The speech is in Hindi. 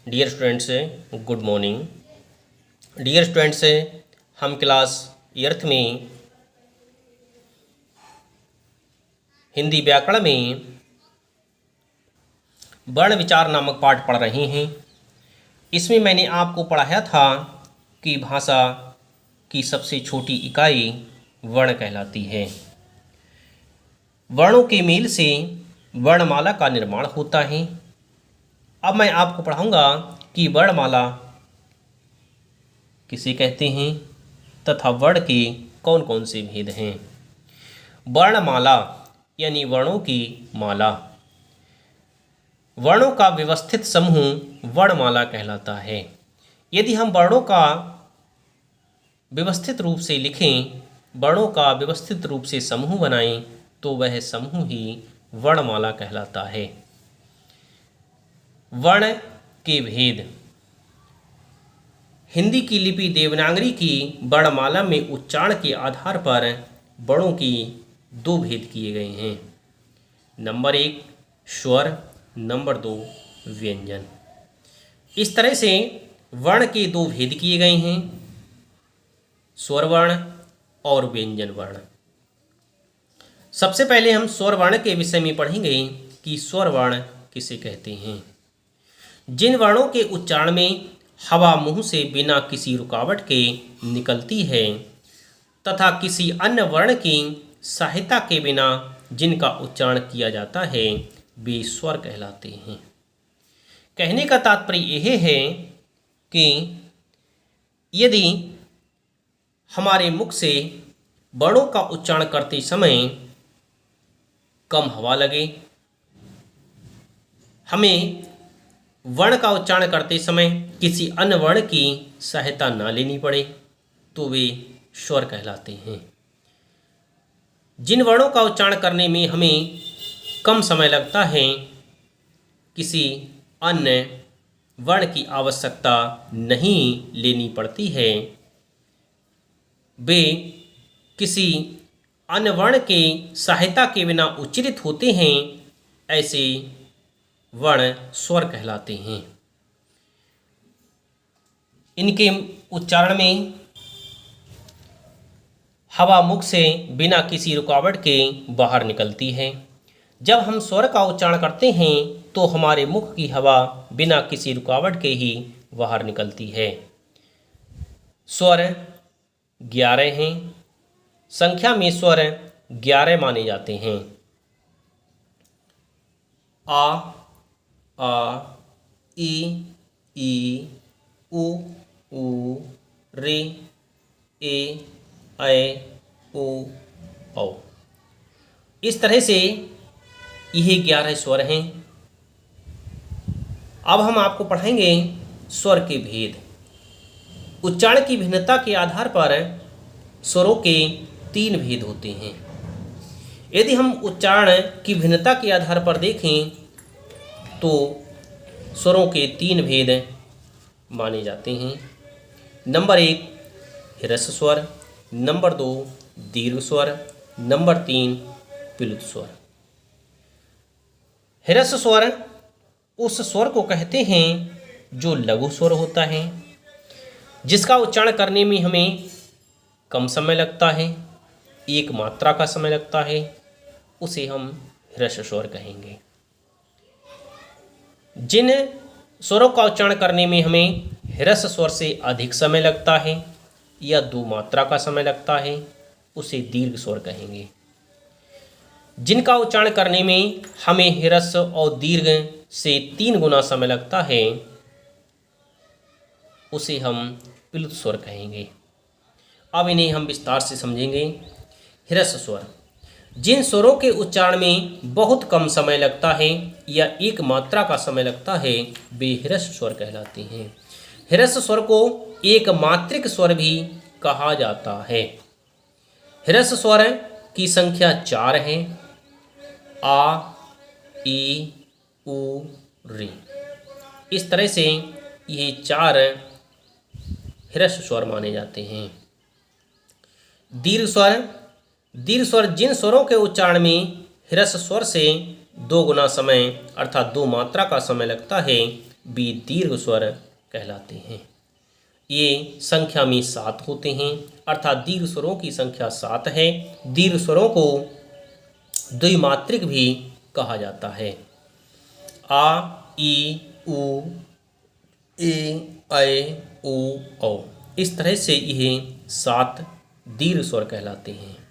Dear students, good morning. Dear students, हम क्लास 8th में हिंदी व्याकरण में वर्ण विचार नामक पाठ पढ़ रहे हैं। इसमें मैंने आपको पढ़ाया था कि भाषा की सबसे छोटी इकाई वर्ण कहलाती है। वर्णों के मेल से वर्णमाला का निर्माण होता है। अब मैं आपको पढ़ाऊंगा कि वर्णमाला किसे कहते हैं तथा वर्ण के कौन कौन से भेद हैं। वर्णमाला यानी वर्णों की माला। वर्णों का व्यवस्थित समूह वर्णमाला कहलाता है। यदि हम वर्णों का व्यवस्थित रूप से लिखें, वर्णों का व्यवस्थित रूप से समूह बनाएं, तो वह समूह ही वर्णमाला कहलाता है। वर्ण के भेद। हिंदी की लिपि देवनागरी की वर्णमाला में उच्चारण के आधार पर वर्णों की दो भेद किए गए हैं। नंबर 1 स्वर, नंबर 2 व्यंजन। इस तरह से वर्ण के दो भेद किए गए हैं, स्वर वर्ण और व्यंजन वर्ण। सबसे पहले हम स्वर वर्ण के विषय में पढ़ेंगे कि स्वर वर्ण किसे कहते हैं। जिन वर्णों के उच्चारण में हवा मुंह से बिना किसी रुकावट के निकलती है तथा किसी अन्य वर्ण की सहायता के बिना जिनका उच्चारण किया जाता है, वे स्वर कहलाते हैं। कहने का तात्पर्य यह है कि यदि हमारे मुख से वर्णों का उच्चारण करते समय कम हवा लगे, हमें वर्ण का उच्चारण करते समय किसी अन्य वर्ण की सहायता ना लेनी पड़े, तो वे स्वर कहलाते हैं। जिन वर्णों का उच्चारण करने में हमें कम समय लगता है, किसी अन्य वर्ण की आवश्यकता नहीं लेनी पड़ती है, वे किसी अन्य वर्ण के सहायता के बिना उच्चारित होते हैं, ऐसे वर्ण स्वर कहलाते हैं। इनके उच्चारण में हवा मुख से बिना किसी रुकावट के बाहर निकलती है। जब हम स्वर का उच्चारण करते हैं तो हमारे मुख की हवा बिना किसी रुकावट के ही बाहर निकलती है। स्वर 11 हैं। संख्या में स्वर 11 माने जाते हैं। आ, ई, उ, रे, ए, ओ, औ। इस तरह से यह 11 स्वर हैं। अब हम आपको पढ़ाएंगे स्वर के भेद। उच्चारण की भिन्नता के आधार पर स्वरों के 3 भेद होते हैं। यदि हम उच्चारण की भिन्नता के आधार पर देखें तो स्वरों के 3 भेद माने जाते हैं। नंबर 1 ह्रस्व स्वर, नंबर 2 दीर्घ स्वर, नंबर 3 प्लुत स्वर। ह्रस्व स्वर उस स्वर को कहते हैं जो लघु स्वर होता है, जिसका उच्चारण करने में हमें कम समय लगता है, एक मात्रा का समय लगता है, उसे हम ह्रस्व स्वर कहेंगे। जिन स्वरों का उच्चारण करने में हमें ह्रस्व स्वर से अधिक समय लगता है या 2 मात्रा का समय लगता है, उसे दीर्घ स्वर कहेंगे। जिनका उच्चारण करने में हमें ह्रस्व और दीर्घ से 3 गुना समय लगता है, उसे हम प्लुत स्वर कहेंगे। अब इन्हें हम विस्तार से समझेंगे। ह्रस्व स्वर जिन स्वरों के उच्चारण में बहुत कम समय लगता है या एक मात्रा का समय लगता है, वे ह्रस्व स्वर कहलाते हैं। ह्रस्व स्वर को एक मात्रिक स्वर भी कहा जाता है। ह्रस्व स्वर की संख्या 4 है। आ, ई, उ, रे। इस तरह से ये 4 ह्रस्व स्वर माने जाते हैं। दीर्घ स्वर। दीर्घ स्वर जिन स्वरों के उच्चारण में ह्रस्व स्वर से 2 गुना समय अर्थात 2 मात्रा का समय लगता है, भी दीर्घ स्वर कहलाते हैं। ये संख्या में 7 होते हैं, अर्थात दीर्घ स्वरों की संख्या 7 है। दीर्घ स्वरों को द्विमात्रिक भी कहा जाता है। आ, ई, उ, ए, ऐ, ओ, औ। इस तरह से यह 7 दीर्घ स्वर कहलाते हैं।